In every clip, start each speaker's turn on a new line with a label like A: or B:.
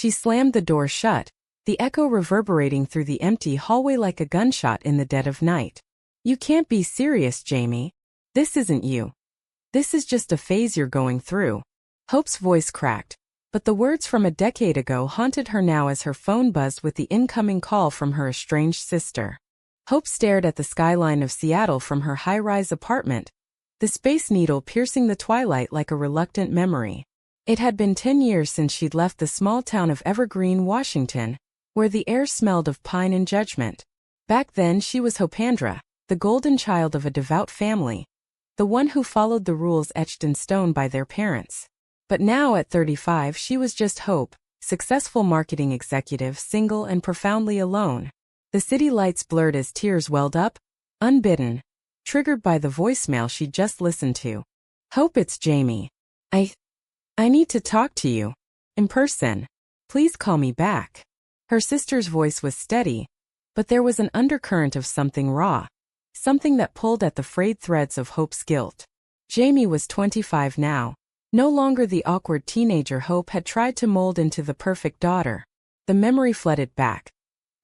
A: She slammed the door shut, the echo reverberating through the empty hallway like a gunshot in the dead of night. You can't be serious, Jamie. This isn't you. This is just a phase you're going through. Hope's voice cracked, but the words from a decade ago haunted her now as her phone buzzed with the incoming call from her estranged sister. Hope stared at the skyline of Seattle from her high-rise apartment, the Space Needle piercing the twilight like a reluctant memory. It had been 10 years since she'd left the small town of Evergreen, Washington, where the air smelled of pine and judgment. Back then she was Hopandra, the golden child of a devout family, the one who followed the rules etched in stone by their parents. But now at 35 she was just Hope, successful marketing executive, single and profoundly alone. The city lights blurred as tears welled up, unbidden, triggered by the voicemail she'd just listened to. Hope, it's Jamie. I need to talk to you. In person. Please call me back. Her sister's voice was steady, but there was an undercurrent of something raw, something that pulled at the frayed threads of Hope's guilt. Jamie was 25 now, no longer the awkward teenager Hope had tried to mold into the perfect daughter. The memory flooded back.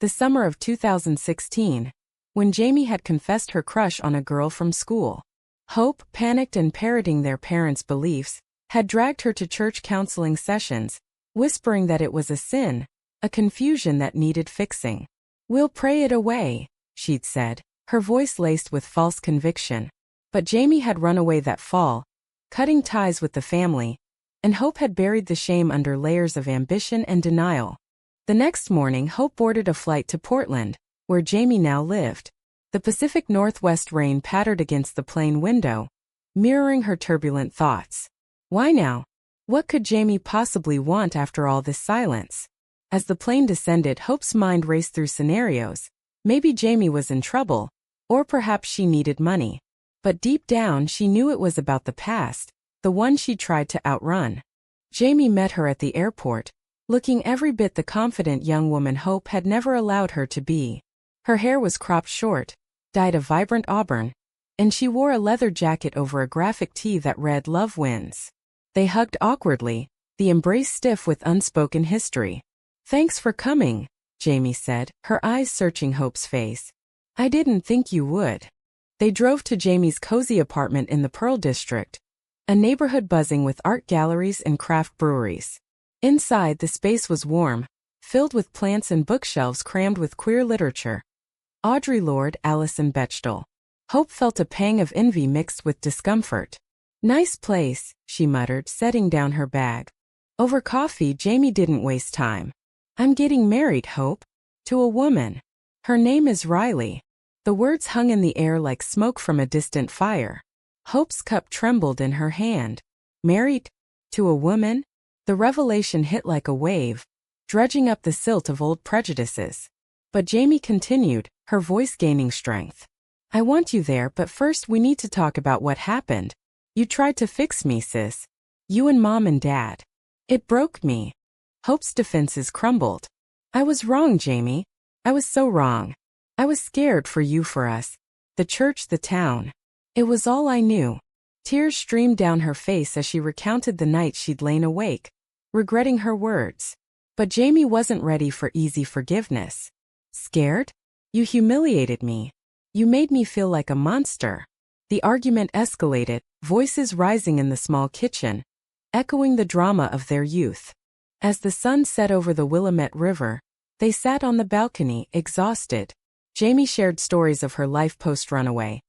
A: The summer of 2016, when Jamie had confessed her crush on a girl from school. Hope, panicked and parroting their parents' beliefs, had dragged her to church counseling sessions, whispering that it was a sin, a confusion that needed fixing. We'll pray it away, she'd said, her voice laced with false conviction. But Jamie had run away that fall, cutting ties with the family, and Hope had buried the shame under layers of ambition and denial. The next morning Hope boarded a flight to Portland, where Jamie now lived. The Pacific Northwest rain pattered against the plane window, mirroring her turbulent thoughts. Why now? What could Jamie possibly want after all this silence? As the plane descended, Hope's mind raced through scenarios. Maybe Jamie was in trouble, or perhaps she needed money. But deep down she knew it was about the past, the one she tried to outrun. Jamie met her at the airport, looking every bit the confident young woman Hope had never allowed her to be. Her hair was cropped short, dyed a vibrant auburn, and she wore a leather jacket over a graphic tee that read "Love Wins." They hugged awkwardly, the embrace stiff with unspoken history. Thanks for coming, Jamie said, her eyes searching Hope's face. I didn't think you would. They drove to Jamie's cozy apartment in the Pearl District, a neighborhood buzzing with art galleries and craft breweries. Inside, the space was warm, filled with plants and bookshelves crammed with queer literature. Audre Lorde, Alison Bechdel. Hope felt a pang of envy mixed with discomfort. Nice place, she muttered, setting down her bag. Over coffee, Jamie didn't waste time. I'm getting married, Hope. To a woman. Her name is Riley. The words hung in the air like smoke from a distant fire. Hope's cup trembled in her hand. Married? To a woman? The revelation hit like a wave, dredging up the silt of old prejudices. But Jamie continued, her voice gaining strength. I want you there, but first we need to talk about what happened. You tried to fix me, sis. You and Mom and Dad. It broke me. Hope's defenses crumbled. I was wrong, Jamie. I was so wrong. I was scared for you, for us. The church, the town. It was all I knew. Tears streamed down her face as she recounted the night she'd lain awake, regretting her words. But Jamie wasn't ready for easy forgiveness. Scared? You humiliated me. You made me feel like a monster. The argument escalated, voices rising in the small kitchen, echoing the drama of their youth. As the sun set over the Willamette River, they sat on the balcony, exhausted. Jamie shared stories of her life post-runaway.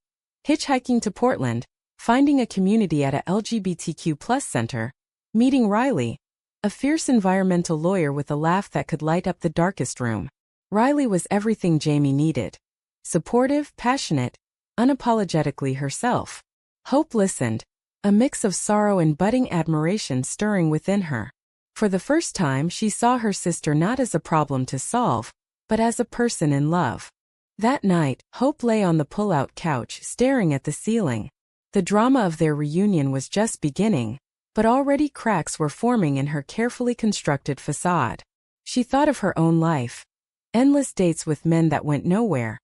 A: Hitchhiking to Portland, finding a community at a LGBTQ+ center, meeting Riley, a fierce environmental lawyer with a laugh that could light up the darkest room. Riley was everything Jamie needed. Supportive, passionate, unapologetically herself. Hope listened, a mix of sorrow and budding admiration stirring within her. For the first time she saw her sister not as a problem to solve, but as a person in love. That night, Hope lay on the pull-out couch staring at the ceiling. The drama of their reunion was just beginning, but already cracks were forming in her carefully constructed facade. She thought of her own life. Endless dates with men that went nowhere.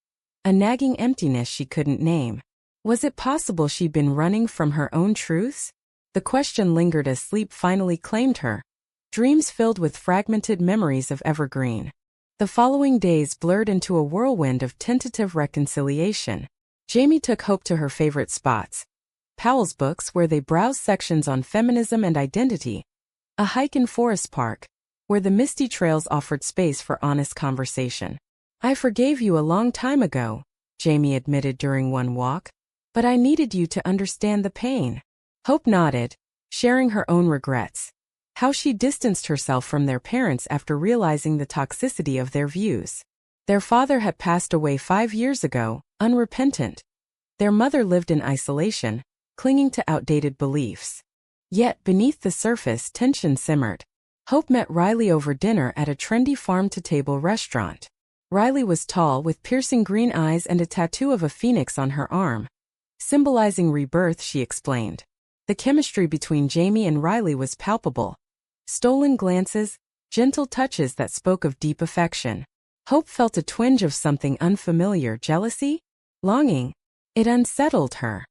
A: A nagging emptiness she couldn't name. Was it possible she'd been running from her own truths? The question lingered as sleep finally claimed her, dreams filled with fragmented memories of evergreen. The following days blurred into a whirlwind of tentative reconciliation. Jamie took Hope to her favorite spots. Powell's Books, where they browsed sections on feminism and identity. A hike in Forest Park, where the misty trails offered space for honest conversation. "I forgave you a long time ago," Jamie admitted during one walk. "But I needed you to understand the pain." Hope nodded, sharing her own regrets. How she distanced herself from their parents after realizing the toxicity of their views. Their father had passed away 5 years ago, unrepentant. Their mother lived in isolation, clinging to outdated beliefs. Yet, beneath the surface, tension simmered. Hope met Riley over dinner at a trendy farm-to-table restaurant. Riley was tall, with piercing green eyes and a tattoo of a phoenix on her arm. Symbolizing rebirth, she explained. The chemistry between Jamie and Riley was palpable. Stolen glances, gentle touches that spoke of deep affection. Hope felt a twinge of something unfamiliar, jealousy? Longing. It unsettled her.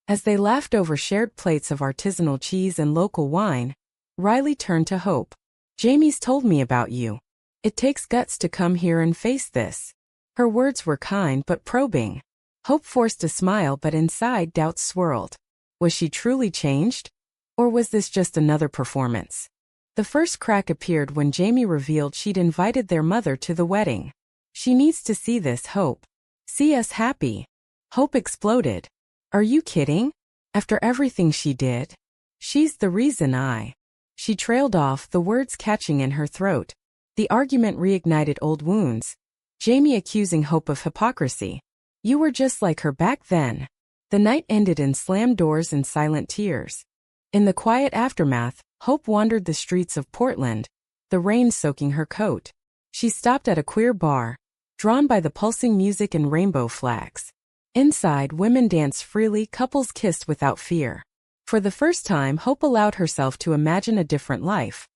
A: As they laughed over shared plates of artisanal cheese and local wine, Riley turned to Hope. "Jamie's told me about you. It takes guts to come here and face this." Her words were kind but probing. Hope forced a smile, but inside doubts swirled. Was she truly changed? Or was this just another performance? The first crack appeared when Jamie revealed she'd invited their mother to the wedding. "She needs to see this, Hope. See us happy." Hope exploded. "Are you kidding? After everything she did? She's the reason I..." She trailed off, the words catching in her throat. The argument reignited old wounds. Jamie accusing Hope of hypocrisy. "You were just like her back then." The night ended in slammed doors and silent tears. In the quiet aftermath, Hope wandered the streets of Portland, the rain soaking her coat. She stopped at a queer bar, drawn by the pulsing music and rainbow flags. Inside, women danced freely, couples kissed without fear. For the first time, Hope allowed herself to imagine a different life.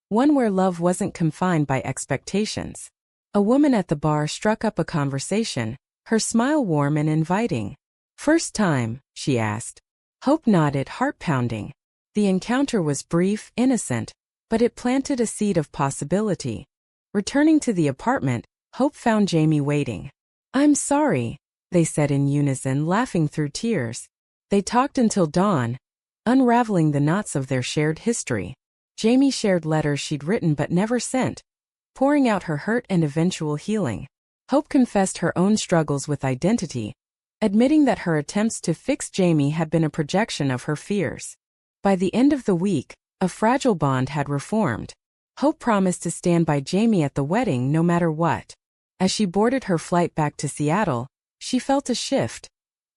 A: One where love wasn't confined by expectations. A woman at the bar struck up a conversation, her smile warm and inviting. "First time?" she asked. Hope nodded, heart pounding. The encounter was brief, innocent, but it planted a seed of possibility. Returning to the apartment, Hope found Jamie waiting. "I'm sorry," they said in unison, laughing through tears. They talked until dawn, unraveling the knots of their shared history. Jamie shared letters she'd written but never sent, pouring out her hurt and eventual healing. Hope confessed her own struggles with identity, admitting that her attempts to fix Jamie had been a projection of her fears. By the end of the week, a fragile bond had reformed. Hope promised to stand by Jamie at the wedding no matter what. As she boarded her flight back to Seattle, she felt a shift,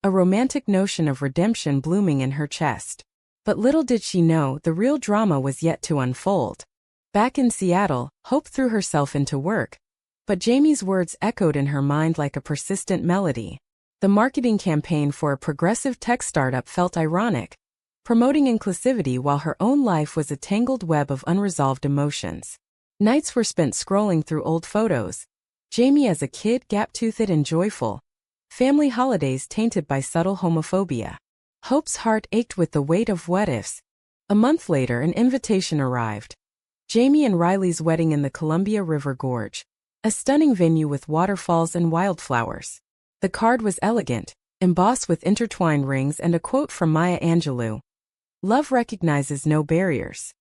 A: a romantic notion of redemption blooming in her chest. But little did she know, the real drama was yet to unfold. Back in Seattle, Hope threw herself into work, but Jamie's words echoed in her mind like a persistent melody. The marketing campaign for a progressive tech startup felt ironic, promoting inclusivity while her own life was a tangled web of unresolved emotions. Nights were spent scrolling through old photos. Jamie as a kid, gap-toothed and joyful. Family holidays tainted by subtle homophobia. Hope's heart ached with the weight of what-ifs. A month later, an invitation arrived. Jamie and Riley's wedding in the Columbia River Gorge. A stunning venue with waterfalls and wildflowers. The card was elegant, embossed with intertwined rings and a quote from Maya Angelou. "Love recognizes no barriers."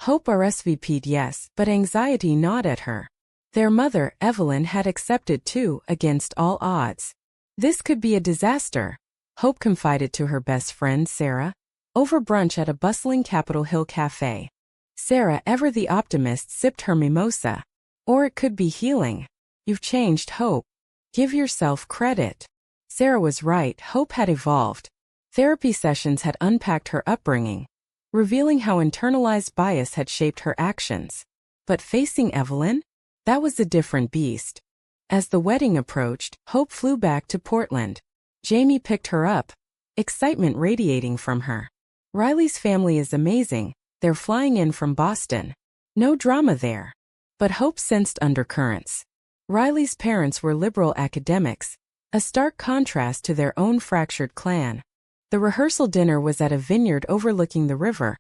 A: Hope RSVP'd yes, but anxiety gnawed at her. Their mother, Evelyn, had accepted too, against all odds. This could be a disaster, Hope confided to her best friend Sarah, over brunch at a bustling Capitol Hill cafe. Sarah, ever the optimist, sipped her mimosa. "Or it could be healing. You've changed, Hope. Give yourself credit." Sarah was right, Hope had evolved. Therapy sessions had unpacked her upbringing, revealing how internalized bias had shaped her actions. But facing Evelyn? That was a different beast. As the wedding approached, Hope flew back to Portland. Jamie picked her up, excitement radiating from her. "Riley's family is amazing, they're flying in from Boston. No drama there." But Hope sensed undercurrents. Riley's parents were liberal academics, a stark contrast to their own fractured clan. The rehearsal dinner was at a vineyard overlooking the river,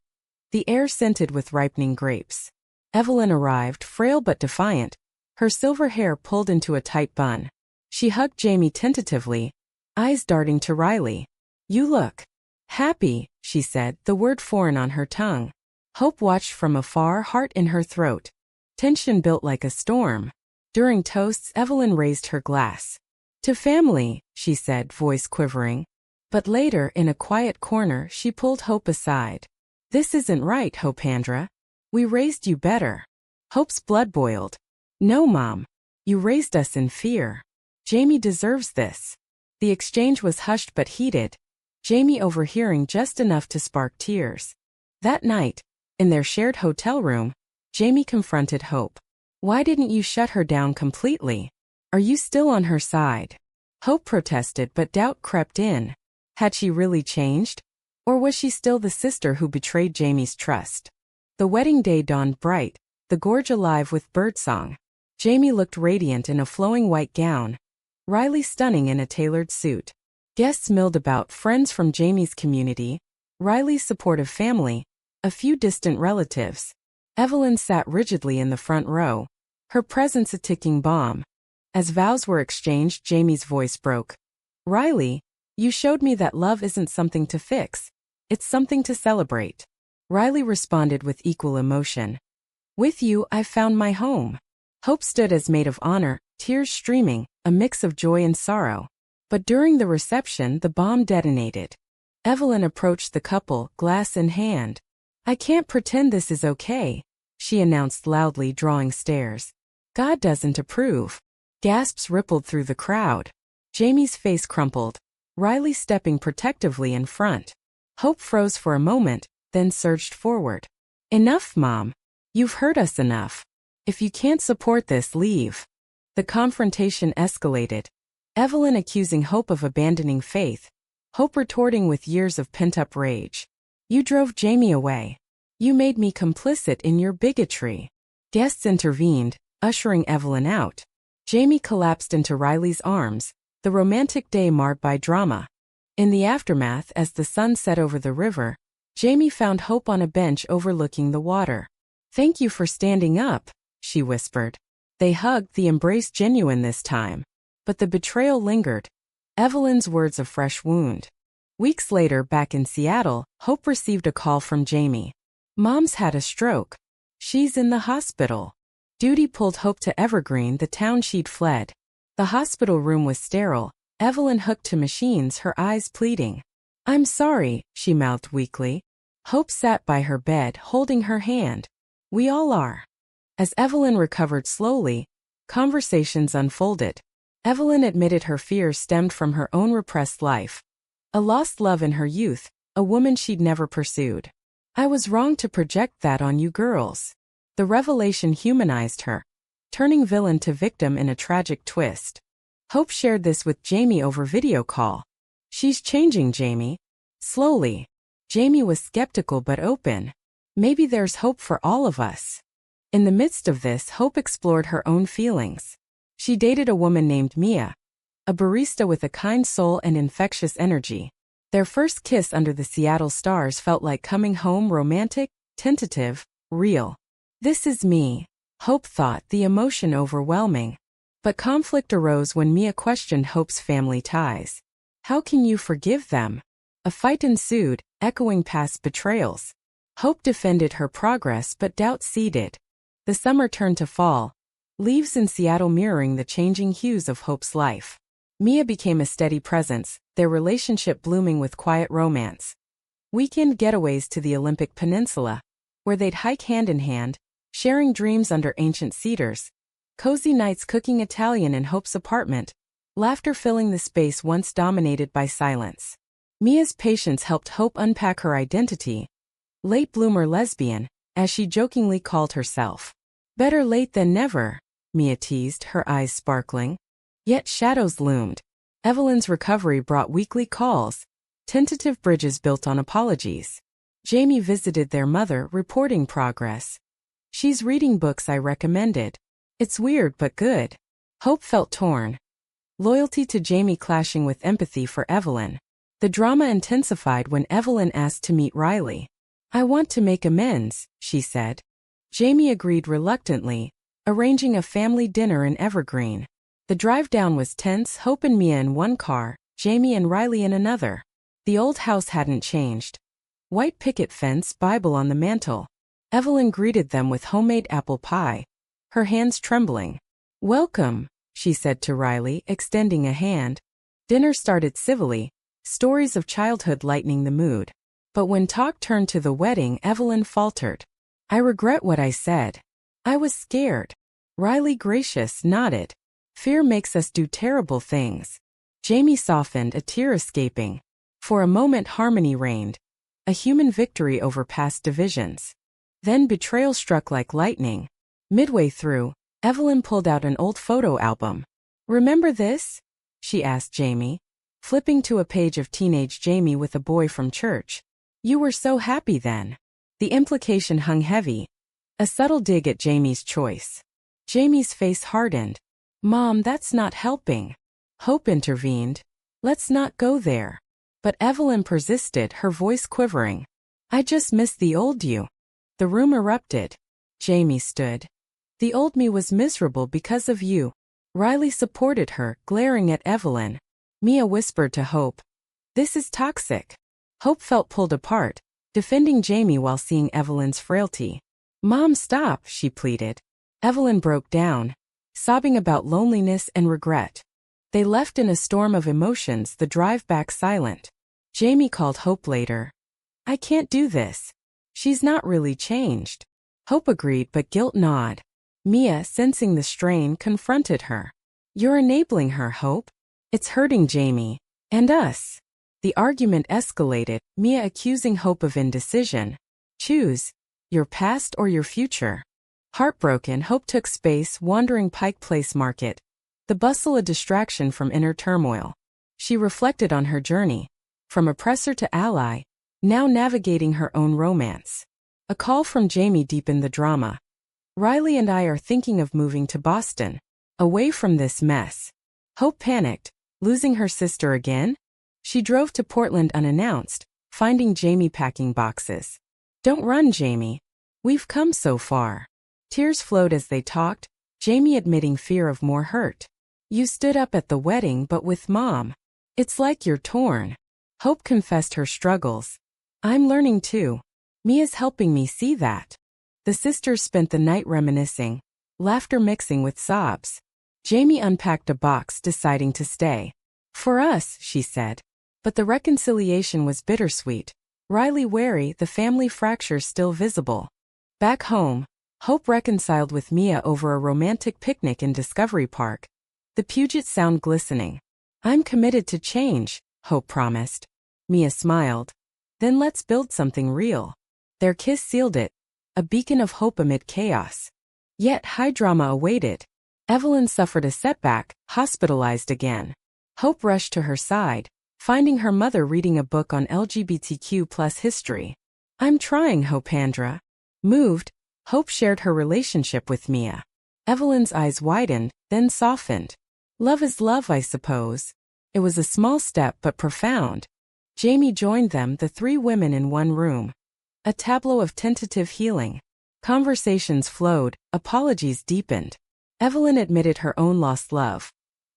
A: the air scented with ripening grapes. Evelyn arrived, frail but defiant, her silver hair pulled into a tight bun. She hugged Jamie tentatively, eyes darting to Riley. "You look happy," she said, the word foreign on her tongue. Hope watched from afar, heart in her throat. Tension built like a storm. During toasts, Evelyn raised her glass. "To family," she said, voice quivering. But later, in a quiet corner, she pulled Hope aside. "This isn't right, Hopandra. We raised you better." Hope's blood boiled. "No, Mom. You raised us in fear. Jamie deserves this." The exchange was hushed but heated, Jamie overhearing just enough to spark tears. That night, in their shared hotel room, Jamie confronted Hope. "Why didn't you shut her down completely? Are you still on her side?" Hope protested, but doubt crept in. Had she really changed? Or was she still the sister who betrayed Jamie's trust? The wedding day dawned bright, the gorge alive with birdsong. Jamie looked radiant in a flowing white gown, Riley stunning in a tailored suit. Guests milled about, friends from Jamie's community, Riley's supportive family, a few distant relatives. Evelyn sat rigidly in the front row, her presence a ticking bomb. As vows were exchanged, Jamie's voice broke. "Riley, you showed me that love isn't something to fix. It's something to celebrate." Riley responded with equal emotion. "With you, I've found my home." Hope stood as maid of honor, tears streaming, a mix of joy and sorrow. But during the reception, the bomb detonated. Evelyn approached the couple, glass in hand. "I can't pretend this is okay," she announced loudly, drawing stares. "God doesn't approve." Gasps rippled through the crowd. Jamie's face crumpled, Riley stepping protectively in front. Hope froze for a moment, then surged forward. "Enough, Mom. You've hurt us enough. If you can't support this, leave." The confrontation escalated. Evelyn accusing Hope of abandoning faith, Hope retorting with years of pent-up rage. "You drove Jamie away. You made me complicit in your bigotry." Guests intervened, ushering Evelyn out. Jamie collapsed into Riley's arms, the romantic day marred by drama. In the aftermath, as the sun set over the river, Jamie found Hope on a bench overlooking the water. "Thank you for standing up," she whispered. They hugged, the embrace genuine this time. But the betrayal lingered. Evelyn's words a fresh wound. Weeks later, back in Seattle, Hope received a call from Jamie. "Mom's had a stroke. She's in the hospital." Duty pulled Hope to Evergreen, the town she'd fled. The hospital room was sterile, Evelyn hooked to machines, her eyes pleading. "I'm sorry," she mouthed weakly. Hope sat by her bed, holding her hand. "We all are." As Evelyn recovered slowly, conversations unfolded. Evelyn admitted her fears stemmed from her own repressed life. A lost love in her youth, a woman she'd never pursued. "I was wrong to project that on you girls." The revelation humanized her, turning villain to victim in a tragic twist. Hope shared this with Jamie over video call. "She's changing, Jamie." Slowly. Jamie was skeptical but open. "Maybe there's hope for all of us." In the midst of this, Hope explored her own feelings. She dated a woman named Mia, a barista with a kind soul and infectious energy. Their first kiss under the Seattle stars felt like coming home, romantic, tentative, real. "This is me," Hope thought, the emotion overwhelming. But conflict arose when Mia questioned Hope's family ties. "How can you forgive them?" A fight ensued, echoing past betrayals. Hope defended her progress, but doubt seeded. The summer turned to fall, leaves in Seattle mirroring the changing hues of Hope's life. Mia became a steady presence, their relationship blooming with quiet romance. Weekend getaways to the Olympic Peninsula, where they'd hike hand in hand, sharing dreams under ancient cedars. Cozy nights cooking Italian in Hope's apartment, laughter filling the space once dominated by silence. Mia's patience helped Hope unpack her identity. Late bloomer lesbian, as she jokingly called herself. "Better late than never," Mia teased, her eyes sparkling. Yet shadows loomed. Evelyn's recovery brought weekly calls, tentative bridges built on apologies. Jamie visited their mother, reporting progress. "She's reading books I recommended. It's weird but good." Hope felt torn. Loyalty to Jamie clashing with empathy for Evelyn. The drama intensified when Evelyn asked to meet Riley. "I want to make amends," she said. Jamie agreed reluctantly, arranging a family dinner in Evergreen. The drive down was tense, Hope and Mia in one car, Jamie and Riley in another. The old house hadn't changed. White picket fence, Bible on the mantel. Evelyn greeted them with homemade apple pie, her hands trembling. "Welcome," she said to Riley, extending a hand. Dinner started civilly, stories of childhood lightening the mood. But when talk turned to the wedding, Evelyn faltered. "I regret what I said. I was scared." Riley, gracious, nodded. "Fear makes us do terrible things." Jamie softened, a tear escaping. For a moment harmony reigned. A human victory over past divisions. Then betrayal struck like lightning. Midway through, Evelyn pulled out an old photo album. "Remember this?" she asked Jamie, flipping to a page of teenage Jamie with a boy from church. "You were so happy then." The implication hung heavy. A subtle dig at Jamie's choice. Jamie's face hardened. "Mom, that's not helping." Hope intervened. "Let's not go there." But Evelyn persisted, her voice quivering. "I just miss the old you." The room erupted. Jamie stood. "The old me was miserable because of you." Riley supported her, glaring at Evelyn. Mia whispered to Hope, "This is toxic." Hope felt pulled apart, defending Jamie while seeing Evelyn's frailty. "Mom, stop," she pleaded. Evelyn broke down, sobbing about loneliness and regret. They left in a storm of emotions, the drive back silent. Jamie called Hope later. "I can't do this. She's not really changed." Hope agreed, but guilt gnawed. Mia, sensing the strain, confronted her. "You're enabling her, Hope. It's hurting Jamie. And us." The argument escalated, Mia accusing Hope of indecision. "Choose. Your past or your future." Heartbroken, Hope took space, wandering Pike Place Market. The bustle a distraction from inner turmoil. She reflected on her journey. From oppressor to ally, now navigating her own romance. A call from Jamie deepened the drama. "Riley and I are thinking of moving to Boston. Away from this mess." Hope panicked. Losing her sister again? She drove to Portland unannounced, finding Jamie packing boxes. "Don't run, Jamie. We've come so far." Tears flowed as they talked, Jamie admitting fear of more hurt. "You stood up at the wedding, but with Mom. It's like you're torn." Hope confessed her struggles. "I'm learning too. Mia's helping me see that." The sisters spent the night reminiscing, laughter mixing with sobs. Jamie unpacked a box, deciding to stay. "For us," she said. But the reconciliation was bittersweet. Riley wary, the family fracture still visible. Back home, Hope reconciled with Mia over a romantic picnic in Discovery Park. The Puget Sound glistening. "I'm committed to change," Hope promised. Mia smiled. "Then let's build something real." Their kiss sealed it, a beacon of hope amid chaos. Yet high drama awaited. Evelyn suffered a setback, hospitalized again. Hope rushed to her side, finding her mother reading a book on LGBTQ+ history. "I'm trying, Hopandra." Moved, Hope shared her relationship with Mia. Evelyn's eyes widened, then softened. "Love is love, I suppose." It was a small step but profound. Jamie joined them, the three women in one room. A tableau of tentative healing. Conversations flowed, apologies deepened. Evelyn admitted her own lost love.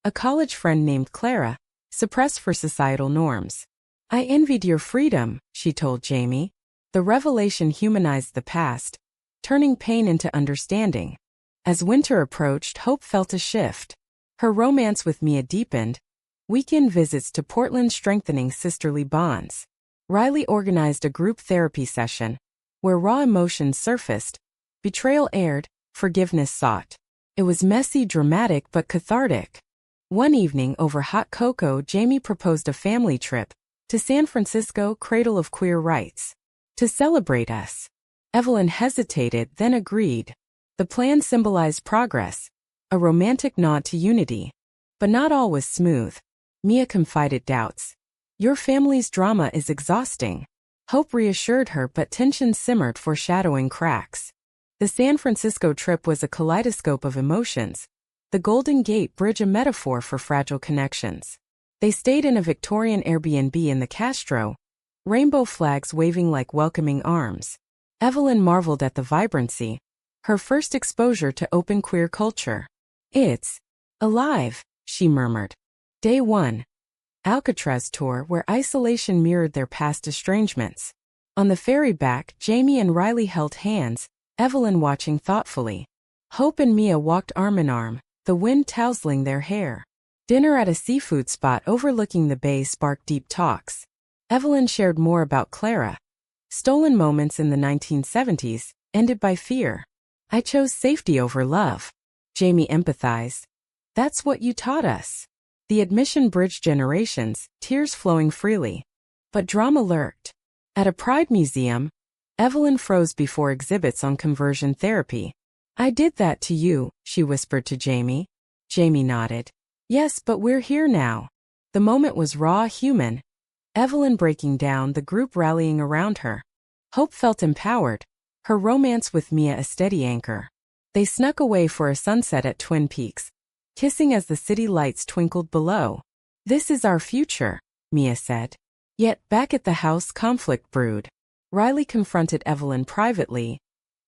A: A college friend named Clara, suppressed for societal norms. "I envied your freedom," she told Jamie. The revelation humanized the past, turning pain into understanding. As winter approached, Hope felt a shift. Her romance with Mia deepened. Weekend visits to Portland strengthening sisterly bonds. Riley organized a group therapy session, where raw emotions surfaced. Betrayal aired, forgiveness sought. It was messy, dramatic, but cathartic. One evening over hot cocoa, Jamie proposed a family trip to San Francisco, cradle of queer rights. To celebrate us. Evelyn hesitated, then agreed. The plan symbolized progress, a romantic nod to unity. But not all was smooth. Mia confided doubts. "Your family's drama is exhausting." Hope reassured her, but tension simmered, foreshadowing cracks. The San Francisco trip was a kaleidoscope of emotions. The Golden Gate Bridge a metaphor for fragile connections. They stayed in a Victorian Airbnb in the Castro, rainbow flags waving like welcoming arms. Evelyn marveled at the vibrancy, Her first exposure to open queer culture. It's alive, she murmured. Day 1. Alcatraz tour where isolation mirrored their past estrangements. On the ferry back, Jamie and Riley held hands, Evelyn watching thoughtfully. Hope and Mia walked arm in arm, the wind tousling their hair. Dinner at a seafood spot overlooking the bay sparked deep talks. Evelyn shared more about Clara. Stolen moments in the 1970s, ended by fear. I chose safety over love. Jamie empathized. That's what you taught us. The admission bridged generations, tears flowing freely. But drama lurked. At a Pride museum, Evelyn froze before exhibits on conversion therapy. I did that to you, she whispered to Jamie. Jamie nodded. Yes, but we're here now. The moment was raw, human. Evelyn breaking down, the group rallying around her. Hope felt empowered, her romance with Mia a steady anchor. They snuck away for a sunset at Twin Peaks, kissing as the city lights twinkled below. This is our future, Mia said. Yet, back at the house, conflict brewed. Riley confronted Evelyn privately.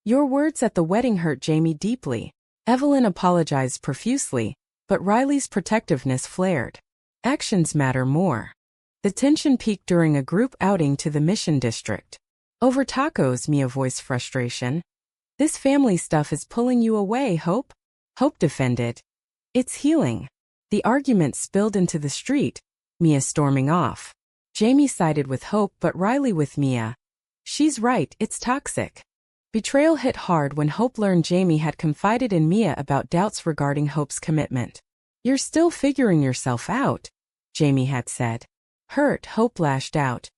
A: Your words at the wedding hurt Jamie deeply. Evelyn apologized profusely, but Riley's protectiveness flared. Actions matter more. The tension peaked during a group outing to the Mission District. Over tacos, Mia voiced frustration. This family stuff is pulling you away, Hope? Hope defended. It's healing. The argument spilled into the street, Mia storming off. Jamie sided with Hope but Riley with Mia. She's right, it's toxic. Betrayal hit hard when Hope learned Jamie had confided in Mia about doubts regarding Hope's commitment. You're still figuring yourself out, Jamie had said. Hurt, Hope lashed out.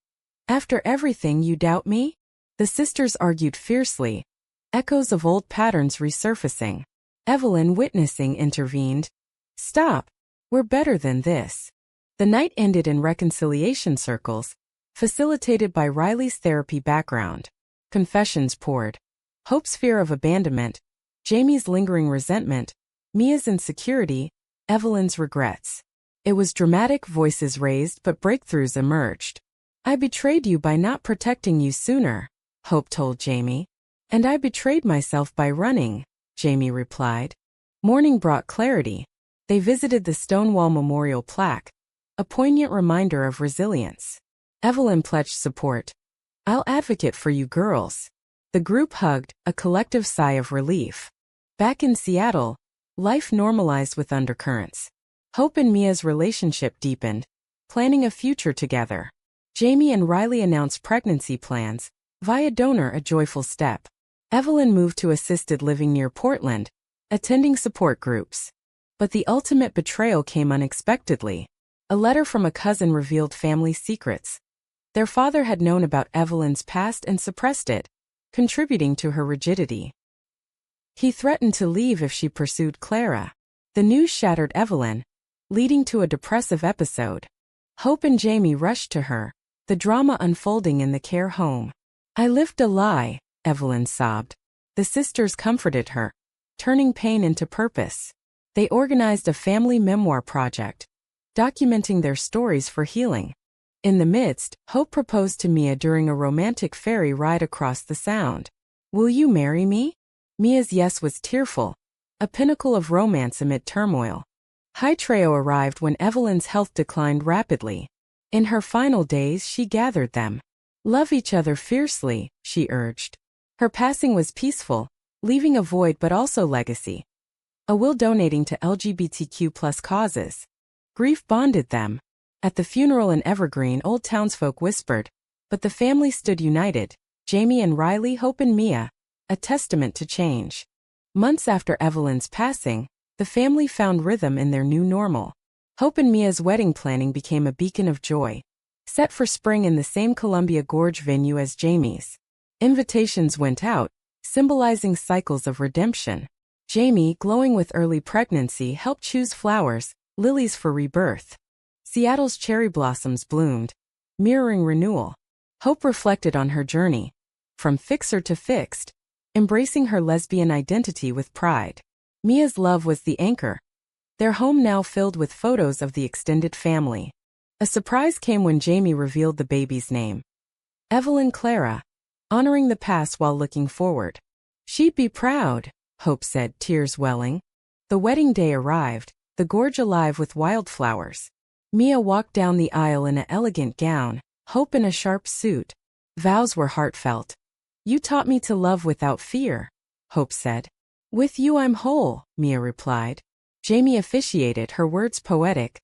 A: After everything, you doubt me? The sisters argued fiercely, echoes of old patterns resurfacing. Evelyn, witnessing, intervened. Stop. We're better than this. The night ended in reconciliation circles, facilitated by Riley's therapy background. Confessions poured. Hope's fear of abandonment, Jamie's lingering resentment, Mia's insecurity, Evelyn's regrets. It was dramatic, voices raised, but breakthroughs emerged. I betrayed you by not protecting you sooner, Hope told Jamie. And I betrayed myself by running, Jamie replied. Morning brought clarity. They visited the Stonewall Memorial plaque, a poignant reminder of resilience. Evelyn pledged support. I'll advocate for you girls. The group hugged, a collective sigh of relief. Back in Seattle, life normalized with undercurrents. Hope and Mia's relationship deepened, planning a future together. Jamie and Riley announced pregnancy plans, via donor a joyful step. Evelyn moved to assisted living near Portland, attending support groups. But the ultimate betrayal came unexpectedly. A letter from a cousin revealed family secrets. Their father had known about Evelyn's past and suppressed it, contributing to her rigidity. He threatened to leave if she pursued Clara. The news shattered Evelyn, leading to a depressive episode. Hope and Jamie rushed to her, the drama unfolding in the care home. I lived a lie, Evelyn sobbed. The sisters comforted her, turning pain into purpose. They organized a family memoir project, documenting their stories for healing. In the midst, Hope proposed to Mia during a romantic ferry ride across the Sound. Will you marry me? Mia's yes was tearful, a pinnacle of romance amid turmoil. High Treo arrived when Evelyn's health declined rapidly. In her final days, she gathered them. Love each other fiercely, she urged. Her passing was peaceful, leaving a void but also legacy. A will donating to LGBTQ+ causes. Grief bonded them. At the funeral in Evergreen, old townsfolk whispered, but the family stood united, Jamie and Riley, Hope and Mia, a testament to change. Months after Evelyn's passing, the family found rhythm in their new normal. Hope and Mia's wedding planning became a beacon of joy, set for spring in the same Columbia Gorge venue as Jamie's. Invitations went out, symbolizing cycles of redemption. Jamie, glowing with early pregnancy, helped choose flowers, lilies for rebirth. Seattle's cherry blossoms bloomed, mirroring renewal. Hope reflected on her journey, from fixer to fixed, embracing her lesbian identity with pride. Mia's love was the anchor, their home now filled with photos of the extended family. A surprise came when Jamie revealed the baby's name. Evelyn Clara, honoring the past while looking forward. She'd be proud, Hope said, tears welling. The wedding day arrived, the gorge alive with wildflowers. Mia walked down the aisle in an elegant gown, Hope in a sharp suit. Vows were heartfelt. You taught me to love without fear, Hope said. With you I'm whole, Mia replied. Jamie officiated, her words poetic.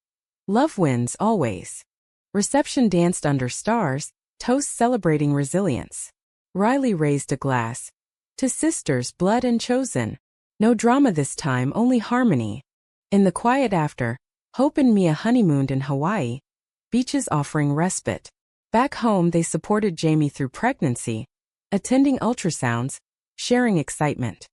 A: Love wins always. Reception danced under stars, toasts celebrating resilience. Riley raised a glass. To sisters, blood and chosen. No drama this time, only harmony. In the quiet after, Hope and Mia honeymooned in Hawaii, beaches offering respite. Back home they supported Jamie through pregnancy, attending ultrasounds, sharing excitement.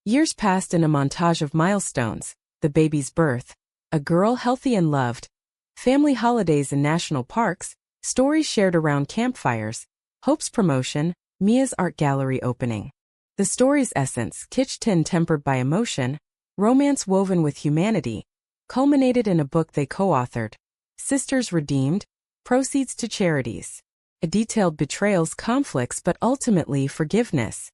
A: Years passed in a montage of milestones, the baby's birth, a girl healthy and loved, family holidays in national parks, stories shared around campfires, Hope's promotion, Mia's art gallery opening. The story's essence, kitsch tin tempered by emotion, romance woven with humanity, culminated in a book they co-authored, Sisters Redeemed, Proceeds to Charities. It detailed betrayals, conflicts, but ultimately forgiveness.